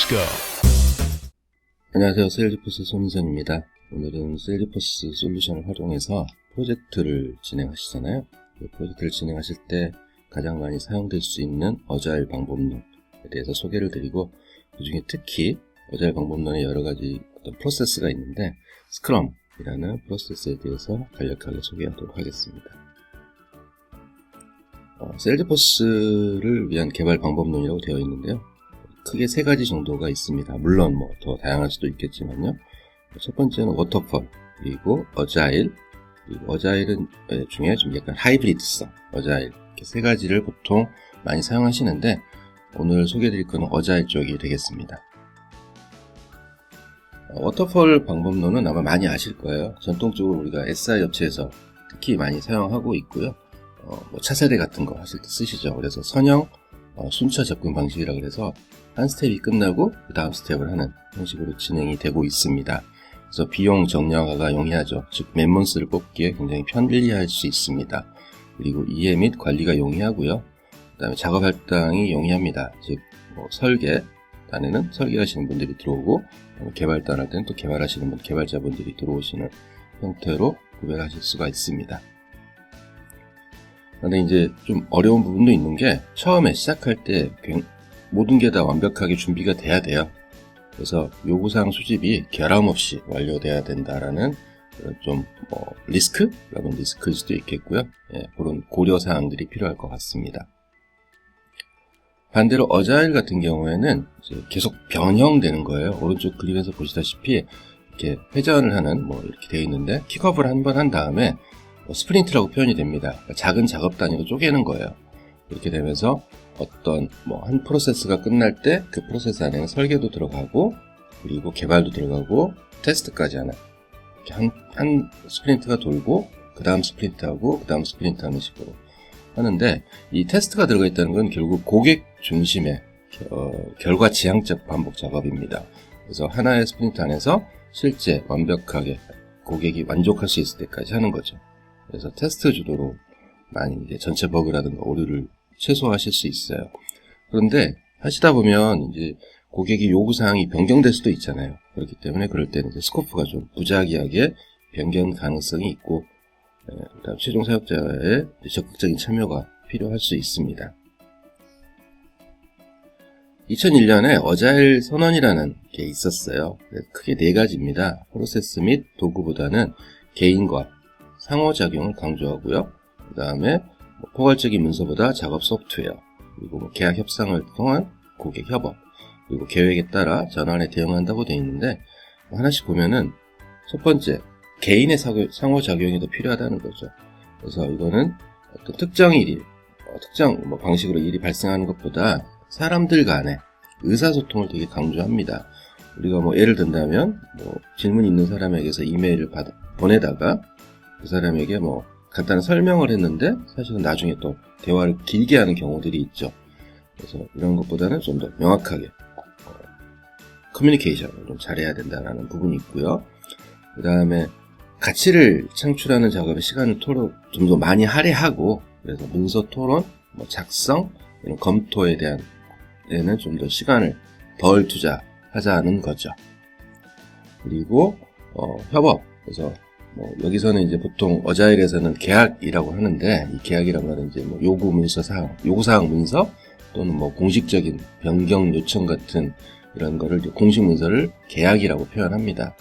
Let's go. 안녕하세요. 세일즈포스 손인선입니다. 오늘은 세일즈포스 솔루션을 활용해서 프로젝트를 진행하시잖아요. 프로젝트를 진행하실 때 가장 많이 사용될 수 있는 어자일 방법론에 대해서 소개를 드리고, 그 중에 특히 어자일 방법론에 여러 가지 어떤 프로세스가 있는데 스크럼이라는 프로세스에 대해서 간략하게 소개하도록 하겠습니다. 세일즈포스를 위한 개발 방법론이라고 되어 있는데요. 크게 세 가지 정도가 있습니다. 물론 더 다양할 수도 있겠지만요. 첫 번째는 워터폴, 그리고 어자일, 그리고 어자일은 중에 좀 약간 하이브리드성, 어자일, 이렇게 세 가지를 보통 많이 사용하시는데, 오늘 소개해드릴 것은 어자일 쪽이 되겠습니다. 워터폴 방법론은 아마 많이 아실 거예요. 전통적으로 우리가 SI 업체에서 특히 많이 사용하고 있고요. 차세대 같은 거 하실 때 쓰시죠. 그래서 선형 순차 접근 방식이라 그래서 한 스텝이 끝나고 그 다음 스텝을 하는 형식으로 진행이 되고 있습니다. 그래서 비용 정량화가 용이하죠. 즉 맨몬스를 뽑기에 굉장히 편리할 수 있습니다. 그리고 이해 및 관리가 용이하고요. 그 다음에 작업 할당이 용이합니다. 즉 설계단에는 설계하시는 분들이 들어오고, 개발단 할 때는 또 개발하시는 개발자분들이 들어오시는 형태로 구별하실 수가 있습니다. 그런데 이제 좀 어려운 부분도 있는 게, 처음에 시작할 때 모든 게 다 완벽하게 준비가 돼야 돼요. 그래서 요구사항 수집이 결함 없이 완료돼야 된다라는 좀 리스크라는 리스크일 수도 있겠고요. 그런 고려사항들이 필요할 것 같습니다. 반대로 어자일 같은 경우에는 이제 계속 변형되는 거예요. 오른쪽 그림에서 보시다시피 이렇게 회전을 하는 이렇게 되어 있는데, 킥업을 한 번 한 다음에 스프린트라고 표현이 됩니다. 그러니까 작은 작업 단위로 쪼개는 거예요. 이렇게 되면서 어떤 한 프로세스가 끝날 때 그 프로세스 안에는 설계도 들어가고, 그리고 개발도 들어가고, 테스트까지 하는, 이렇게 한 스프린트가 돌고 그 다음 스프린트하고 그 다음 스프린트 하는 식으로 하는데, 이 테스트가 들어가 있다는 건 결국 고객 중심의 결과 지향적 반복 작업입니다. 그래서 하나의 스프린트 안에서 실제 완벽하게 고객이 만족할 수 있을 때까지 하는 거죠. 그래서 테스트 주도로 많이 이제 전체 버그라든가 오류를 최소화하실 수 있어요. 그런데 하시다 보면 이제 고객이 요구사항이 변경될 수도 있잖아요. 그렇기 때문에 그럴 때는 이제 스코프가 좀 무작위하게 변경 가능성이 있고, 그다음 최종 사용자의 적극적인 참여가 필요할 수 있습니다. 2001년에 어자일 선언이라는 게 있었어요. 크게 네 가지입니다. 프로세스 및 도구보다는 개인과 상호작용을 강조하고요. 그 다음에 포괄적인 문서보다 작업 소프트웨어, 그리고 계약 협상을 통한 고객 협업, 그리고 계획에 따라 전환에 대응한다고 되어 있는데, 하나씩 보면은 첫 번째, 개인의 상호작용이 더 필요하다는 거죠. 그래서 이거는 어떤 특정 방식으로 일이 발생하는 것보다 사람들 간의 의사소통을 되게 강조합니다. 우리가 예를 든다면 질문 있는 사람에게서 이메일을 보내다가 그 사람에게 간단한 설명을 했는데 사실은 나중에 또 대화를 길게 하는 경우들이 있죠. 그래서 이런 것보다는 좀 더 명확하게 커뮤니케이션을 좀 잘해야 된다는 부분이 있고요. 그 다음에 가치를 창출하는 작업에 시간을 좀 더 많이 할애하고, 그래서 문서 토론, 작성, 이런 검토에 대한 데는 좀 더 시간을 덜 투자하자는 거죠. 그리고 협업. 그래서 여기서는 이제 보통 어자일에서는 계약이라고 하는데, 이 계약이란 말은 이제 요구사항 문서 또는 공식적인 변경 요청 같은 이런 거를 공식 문서를 계약이라고 표현합니다.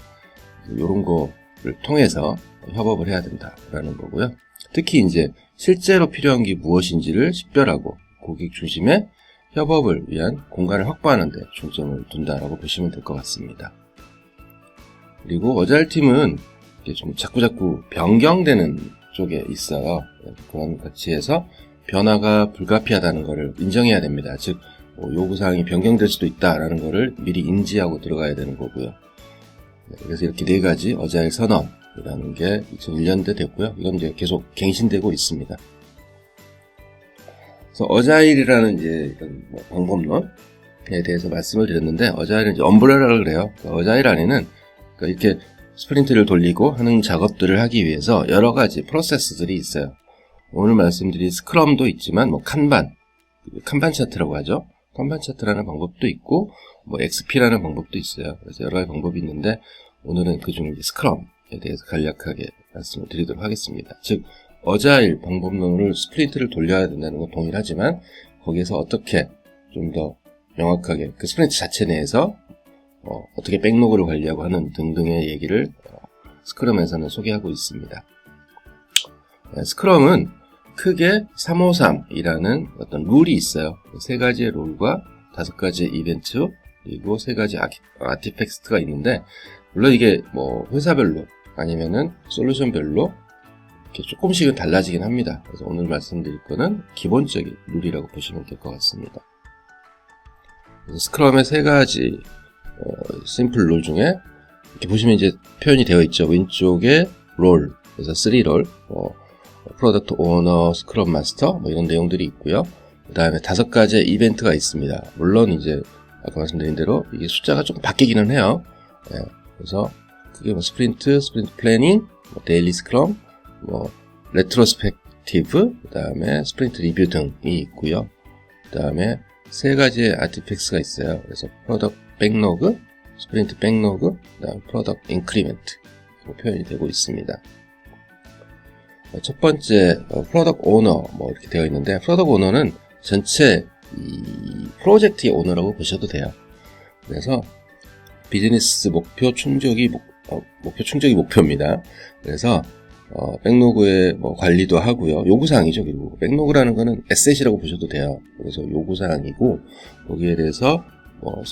이런 거를 통해서 협업을 해야 된다라는 거고요. 특히 이제 실제로 필요한 게 무엇인지를 식별하고 고객 중심의 협업을 위한 공간을 확보하는 데 중점을 둔다라고 보시면 될 것 같습니다. 그리고 어자일 팀은 좀 자꾸자꾸 변경되는 쪽에 있어요. 그런 가치에서 변화가 불가피하다는 것을 인정해야 됩니다. 즉 요구사항이 변경될 수도 있다라는 것을 미리 인지하고 들어가야 되는 거고요. 그래서 이렇게 네 가지 어자일 선언이라는 게 2001년대 됐고요. 이건 이제 계속 갱신되고 있습니다. 그래서 어자일이라는 이제 이런 방법론에 대해서 말씀을 드렸는데, 어자일은 이제 엄브레라를 그래요. 그러니까 어자일 안에는 이렇게 스프린트를 돌리고 하는 작업들을 하기 위해서 여러 가지 프로세스들이 있어요. 오늘 말씀드린 스크럼도 있지만, 칸반 차트라고 하죠. kanban 차트라는 방법도 있고, 뭐 XP라는 방법도 있어요. 그래서 여러 가지 방법이 있는데, 오늘은 그 중에 스크럼에 대해서 간략하게 말씀을 드리도록 하겠습니다. 즉, 어자일 방법론을 스프린트를 돌려야 된다는 건 동일하지만, 거기에서 어떻게 좀 더 명확하게 그 스프린트 자체 내에서 어떻게 백로그를 관리하고 하는 등등의 얘기를 스크럼에서는 소개하고 있습니다. 스크럼은 크게 353이라는 어떤 룰이 있어요. 세 가지의 룰과 5가지의 이벤트, 그리고 3가지 아티팩트가 있는데, 물론 이게 뭐 회사별로 아니면은 솔루션별로 이렇게 조금씩은 달라지긴 합니다. 그래서 오늘 말씀드릴 거는 기본적인 룰이라고 보시면 될 것 같습니다. 그래서 스크럼의 3가지 심플 룰 중에 이렇게 보시면 이제 표현이 되어 있죠. 왼쪽에 롤, 그래서 3롤, 프로덕트 오너, 스크럼 마스터, 뭐 이런 내용들이 있고요. 그 다음에 5가지의 이벤트가 있습니다. 물론 이제 아까 말씀드린 대로 이게 숫자가 조금 바뀌기는 해요. 그래서 그게 뭐 스프린트 플래닝, 뭐 데일리 스크럼, 뭐 레트로스펙티브, 그 다음에 스프린트 리뷰 등이 있고요. 그 다음에 3가지의 아티팩트가 있어요. 그래서 프로덕트 백로그, 스프린트 백로그, 그 다음 프로덕트 인크리멘트 표현이 되고 있습니다. 첫 번째 프로덕트 오너 뭐 이렇게 되어 있는데, 프로덕트 오너는 전체 이 프로젝트의 오너라고 보셔도 돼요. 그래서 비즈니스 목표 충족이 목표입니다. 그래서 백로그의 뭐 관리도 하고요. 요구사항이죠. 그리고 백로그라는 거는 에셋이라고 보셔도 돼요. 그래서 요구사항이고, 거기에 대해서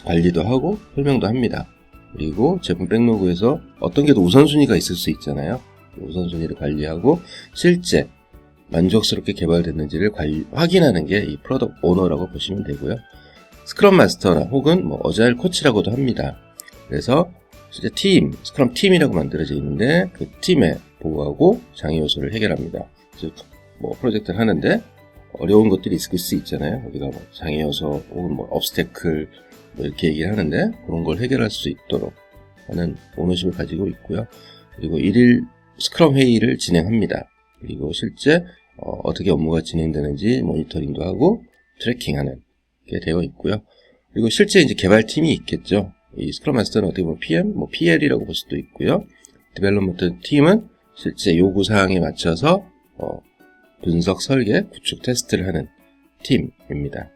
관리도 하고 설명도 합니다. 그리고 제품 백로그에서 어떤 게 더 우선순위가 있을 수 있잖아요. 우선순위를 관리하고 실제 만족스럽게 개발됐는지를 확인하는 게 이 프로덕트 오너라고 보시면 되고요. 스크럼 마스터나 혹은 뭐 어자일 코치라고도 합니다. 그래서 실제 스크럼 팀이라고 만들어져 있는데, 그 팀에 보고하고 장애 요소를 해결합니다. 즉, 뭐 프로젝트를 하는데 어려운 것들이 있을 수 있잖아요. 우리가 뭐 장애 요소 혹은 뭐 obstacle 뭐 이렇게 얘기를 하는데, 그런 걸 해결할 수 있도록 하는 오너십을 가지고 있고요. 그리고 1일 스크럼 회의를 진행합니다. 그리고 실제 어떻게 업무가 진행되는지 모니터링도 하고 트래킹하는 게 되어 있고요. 그리고 실제 이제 개발팀이 있겠죠. 이 스크럼 마스터는 어떻게 보면 PM, 뭐 PL이라고 볼 수도 있고요. 디벨롭먼트 팀은 실제 요구사항에 맞춰서 분석, 설계, 구축, 테스트를 하는 팀입니다.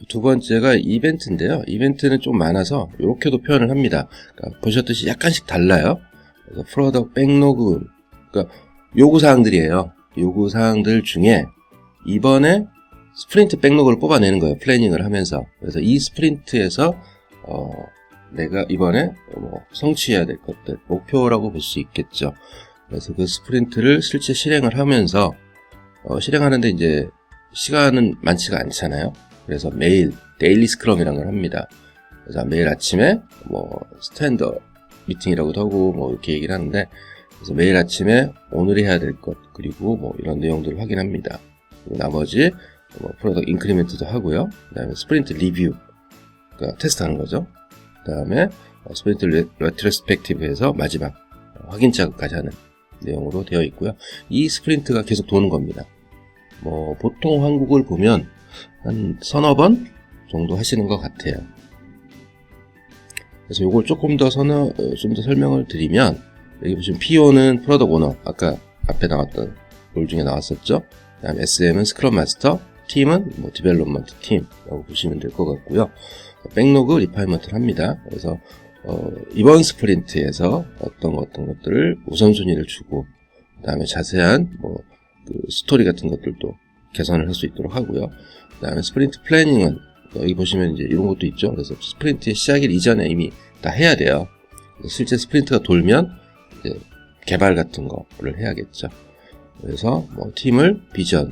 두 번째가 이벤트인데요. 이벤트는 좀 많아서 이렇게도 표현을 합니다. 그러니까 보셨듯이 약간씩 달라요. 그래서 프로덕트 백로그, 그러니까 요구사항들이에요. 요구사항들 중에 이번에 스프린트 백로그를 뽑아내는 거예요. 플래닝을 하면서. 그래서 이 스프린트에서 내가 이번에 성취해야 될 것들, 목표라고 볼 수 있겠죠. 그래서 그 스프린트를 실제 실행을 하면서 실행하는데 이제 시간은 많지가 않잖아요. 그래서 매일 데일리 스크럼이라는 걸 합니다. 그래서 매일 아침에 뭐 스탠더 미팅이라고도 하고 뭐 이렇게 얘기를 하는데, 그래서 매일 아침에 오늘 해야 될 것, 그리고 뭐 이런 내용들을 확인합니다. 그리고 나머지 프로덕트 인크리멘트도 하고요. 그 다음에 스프린트 리뷰, 그러니까 테스트하는 거죠. 그 다음에 스프린트 레트로스펙티브에서 마지막 확인 작업까지 하는 내용으로 되어 있고요. 이 스프린트가 계속 도는 겁니다. 뭐 보통 한국을 보면 한 서너 번 정도 하시는 것 같아요. 그래서 이걸 조금 더 좀 더 설명을 드리면, 여기 보시면 PO는 프로덕트 오너, 아까 앞에 나왔던 롤 중에 나왔었죠. 그 다음에 SM은 스크럼 마스터, 팀은 뭐 디벨롭먼트 팀이라고 보시면 될 것 같고요. 백로그 리파이먼트를 합니다. 그래서 이번 스프린트에서 어떤 것들을 우선순위를 주고, 그 다음에 자세한 그 스토리 같은 것들도 개선을 할 수 있도록 하고요. 그 다음에 스프린트 플래닝은 여기 보시면 이제 이런 것도 있죠. 그래서 스프린트의 시작일 이전에 이미 다 해야 돼요. 실제 스프린트가 돌면 이제 개발 같은 거를 해야겠죠. 그래서 뭐 팀을 비전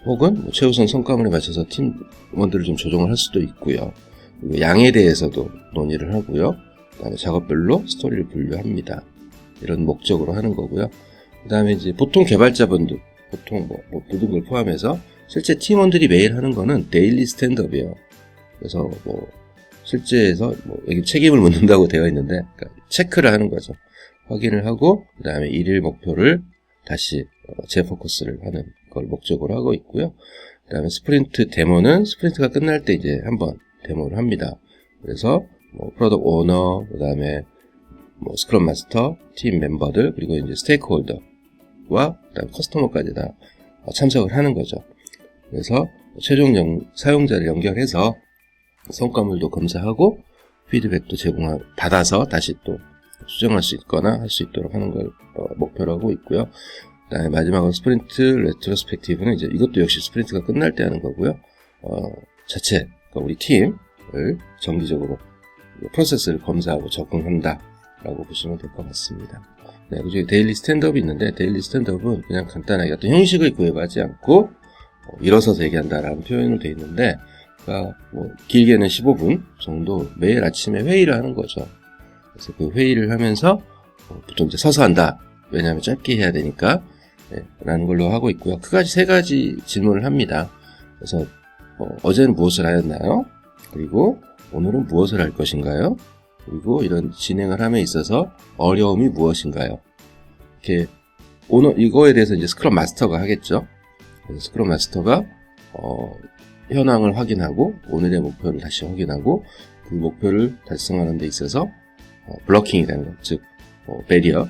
혹은 뭐 최우선 성과물에 맞춰서 팀원들을 좀 조정을 할 수도 있고요. 그리고 양에 대해서도 논의를 하고요. 그 다음에 작업별로 스토리를 분류합니다. 이런 목적으로 하는 거고요. 그 다음에 이제 보통 개발자분들, 보통 모든 걸 포함해서 실제 팀원들이 매일 하는 거는 데일리 스탠드업이에요. 그래서 실제에서 여기 책임을 묻는다고 되어 있는데, 그러니까 체크를 하는 거죠. 확인을 하고, 그 다음에 일일 목표를 다시 재포커스를 하는 걸 목적으로 하고 있고요. 그 그 다음에 스프린트 데모는 스프린트가 끝날 때 이제 한번 데모를 합니다. 그래서 뭐 프로덕트 오너, 그 다음에 뭐 스크럼 마스터, 팀 멤버들, 그리고 이제 스테이크홀더와 그다음 커스터머까지 다 참석을 하는 거죠. 그래서 최종 사용자를 연결해서 성과물도 검사하고 피드백도 받아서 다시 또 수정할 수 있거나 할 수 있도록 하는 걸 목표로 하고 있고요. 그다음에 마지막으로 스프린트 레트로스펙티브는 이제 이것도 역시 스프린트가 끝날 때 하는 거고요. 자체 그러니까 우리 팀을 정기적으로 프로세스를 검사하고 적응한다라고 보시면 될 것 같습니다. 네, 그중에 데일리 스탠드업이 있는데 데일리 스탠드업은 그냥 간단하게 어떤 형식을 구애받지 않고 일어서서 얘기한다라는 표현으로 되어 있는데, 그러니까 뭐 길게는 15분 정도 매일 아침에 회의를 하는 거죠. 그래서 그 회의를 하면서 보통 이제 서서 한다. 왜냐하면 짧게 해야 되니까. 네, 라는 걸로 하고 있고요. 크게까지 3가지 질문을 합니다. 그래서 어제는 무엇을 하였나요? 그리고 오늘은 무엇을 할 것인가요? 그리고 이런 진행을 함에 있어서 어려움이 무엇인가요? 이렇게 오늘 이거에 대해서 이제 스크럼 마스터가 하겠죠. 그래서 스크럼 마스터가 현황을 확인하고 오늘의 목표를 다시 확인하고 그 목표를 달성하는 데 있어서 블러킹이 되는 것, 즉 배리어,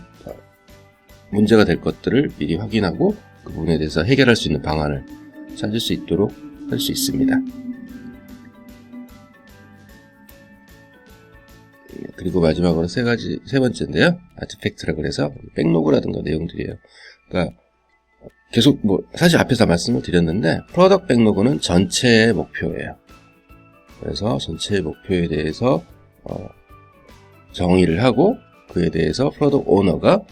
문제가 될 것들을 미리 확인하고 그 부분에 대해서 해결할 수 있는 방안을 찾을 수 있도록 할 수 있습니다. 그리고 마지막으로 세 번째인데요. 아티팩트라고 해서 백로그라든가 내용들이에요. 그러니까 계속 사실 앞에서 말씀을 드렸는데 프로덕트 백로그는 전체의 목표예요. 그래서 전체의 목표에 대해서 정의를 하고 그에 대해서 프로덕트 오너가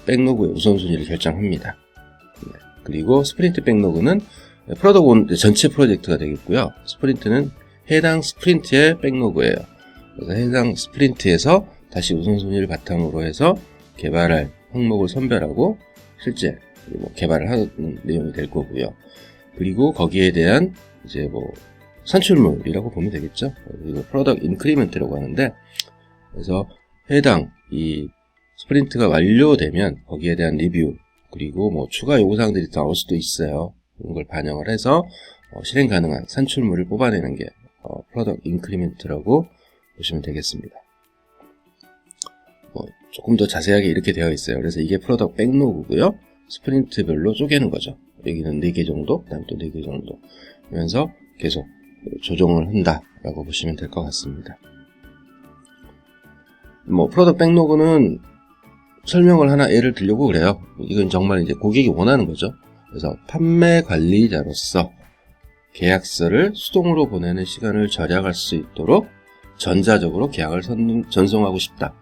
백로그의 우선순위를 결정합니다. 네. 그리고 스프린트 백로그는 프로덕트 전체 프로젝트가 되겠고요. 스프린트는 해당 스프린트의 백로그예요. 그래서 해당 스프린트에서 다시 우선순위를 바탕으로 해서 개발할 항목을 선별하고 실제 개발을 하는 내용이 될 거고요. 그리고 거기에 대한 이제 산출물이라고 보면 되겠죠. 그리고 프로덕트 인크리먼트라고 하는데, 그래서 해당 이 스프린트가 완료되면 거기에 대한 리뷰, 그리고 추가 요구사항들이 나올 수도 있어요. 그런 걸 반영을 해서 실행 가능한 산출물을 뽑아내는 게 프로덕트 인크리먼트라고 보시면 되겠습니다. 조금 더 자세하게 이렇게 되어 있어요. 그래서 이게 프로덕트 백로그고요. 스프린트별로 쪼개는 거죠. 여기는 4개 정도, 그 다음 또 4개 정도. 그러면서 계속 조정을 한다라고 보시면 될 것 같습니다. 프로덕트 백로그는 설명을 하나 예를 들려고 그래요. 이건 정말 이제 고객이 원하는 거죠. 그래서 판매 관리자로서 계약서를 수동으로 보내는 시간을 절약할 수 있도록 전자적으로 계약을 전송하고 싶다.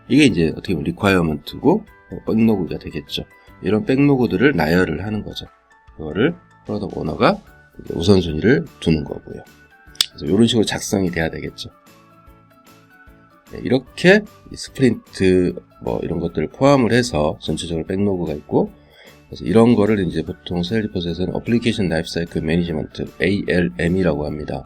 이게 이제 어떻게 보면 리콰이어먼트고 백로그가 되겠죠. 이런 백로그들을 나열을 하는 거죠. 그거를 프로덕트 오너가 우선순위를 두는 거고요. 그래서 이런 식으로 작성이 돼야 되겠죠. 네, 이렇게 스프린트 이런 것들을 포함을 해서 전체적으로 백로그가 있고, 그래서 이런 거를 이제 보통 세일즈포스에서는 어플리케이션 라이프사이클 매니지먼트 ALM이라고 합니다.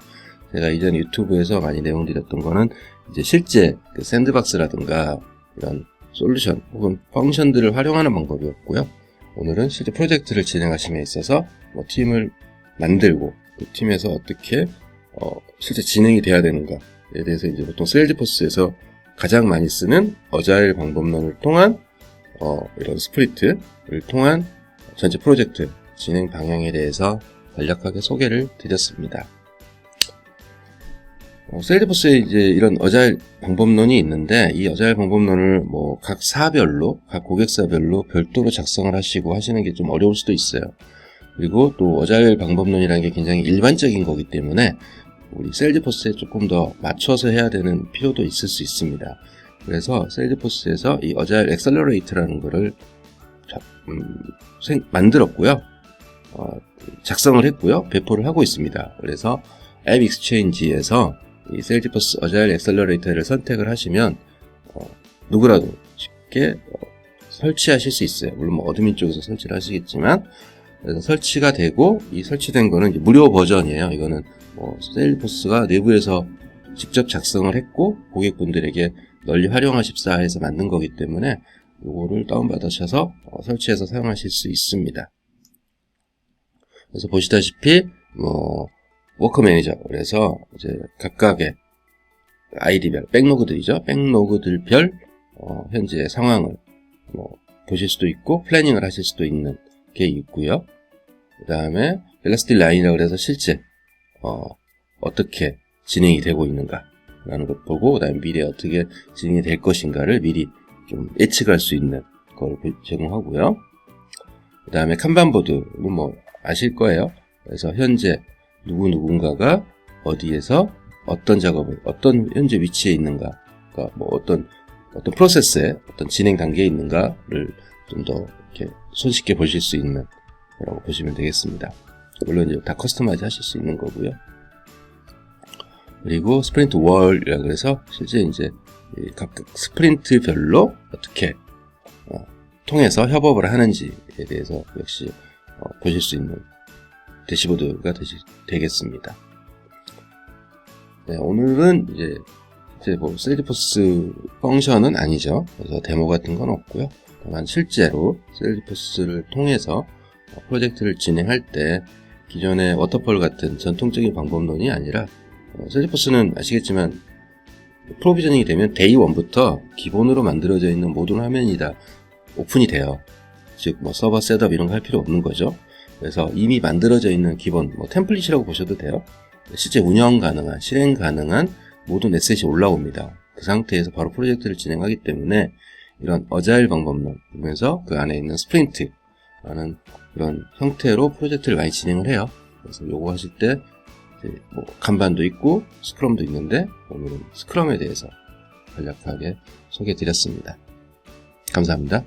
제가 이전 유튜브에서 많이 내용 드렸던 거는 이제 실제 그 샌드박스라든가 이런 솔루션 혹은 펑션들을 활용하는 방법이었고요. 오늘은 실제 프로젝트를 진행하심에 있어서 팀을 만들고 그 팀에서 어떻게 실제 진행이 돼야 되는가에 대해서 이제 보통 세일즈포스에서 가장 많이 쓰는 어자일 방법론을 통한 이런 스프린트를 통한 전체 프로젝트 진행 방향에 대해서 간략하게 소개를 드렸습니다. 세일즈포스에 이제 이런 어자일 방법론이 있는데, 이 어자일 방법론을 각 사별로, 각 고객사별로 별도로 작성을 하시고 하시는 게 좀 어려울 수도 있어요. 그리고 또 어자일 방법론이라는 게 굉장히 일반적인 거기 때문에 우리 세일즈포스에 조금 더 맞춰서 해야 되는 필요도 있을 수 있습니다. 그래서 세일즈포스에서 이 어자일 엑셀러레이터라는 거를 만들었고요. 작성을 했고요. 배포를 하고 있습니다. 그래서 앱 익스체인지에서 이 세일즈포스 어자일 엑셀러레이터를 선택을 하시면 누구라도 쉽게 설치하실 수 있어요. 물론 어드민 쪽에서 설치를 하시겠지만, 그래서 설치가 되고, 이 설치된 거는 이제 무료 버전이에요. 이거는 세일즈포스가 내부에서 직접 작성을 했고 고객분들에게 널리 활용하십사 해서 만든 거기 때문에 이거를 다운받으셔서 설치해서 사용하실 수 있습니다. 그래서 보시다시피 워커 매니저. 그래서 이제 각각의 아이디별, 백로그들이죠. 백로그들별, 현재 상황을 보실 수도 있고, 플래닝을 하실 수도 있는 게 있고요. 그 다음에, 벨로시티 라인이라고 해서 실제, 어떻게 진행이 되고 있는가, 라는 것 보고, 그 다음에 미래에 어떻게 진행이 될 것인가를 미리 좀 예측할 수 있는 걸 제공하고요. 그 다음에 칸반보드는 아실 거예요. 그래서 현재 누군가가 어디에서 어떤 작업을, 어떤 현재 위치에 있는가, 그러니까 어떤 프로세스에 어떤 진행 단계에 있는가를 좀 더 이렇게 손쉽게 보실 수 있는 거라고 보시면 되겠습니다. 물론 이제 다 커스터마이즈 하실 수 있는 거고요. 그리고 스프린트 월이라고 해서 실제 이제 각각 스프린트별로 어떻게 통해서 협업을 하는지에 대해서 역시 보실 수 있는 대시보드가 되겠습니다. 네, 오늘은 이제 셀리포스 펑션은 아니죠. 그래서 데모 같은 건 없고요. 다만 실제로 셀리포스를 통해서 프로젝트를 진행할 때 기존의 워터폴 같은 전통적인 방법론이 아니라 셀리포스는 아시겠지만 프로비저닝이 되면 데이 1부터 기본으로 만들어져 있는 모든 화면이 다 오픈이 돼요. 즉 서버 셋업 이런 거 할 필요 없는 거죠. 그래서 이미 만들어져 있는 기본 템플릿이라고 보셔도 돼요. 실제 운영 가능한, 실행 가능한 모든 에셋이 올라옵니다. 그 상태에서 바로 프로젝트를 진행하기 때문에 이런 어자일 방법론, 그러면서 그 안에 있는 스프린트라는 그런 형태로 프로젝트를 많이 진행을 해요. 그래서 요거 하실 때 간반도 있고 스크럼도 있는데 오늘은 스크럼에 대해서 간략하게 소개해 드렸습니다. 감사합니다.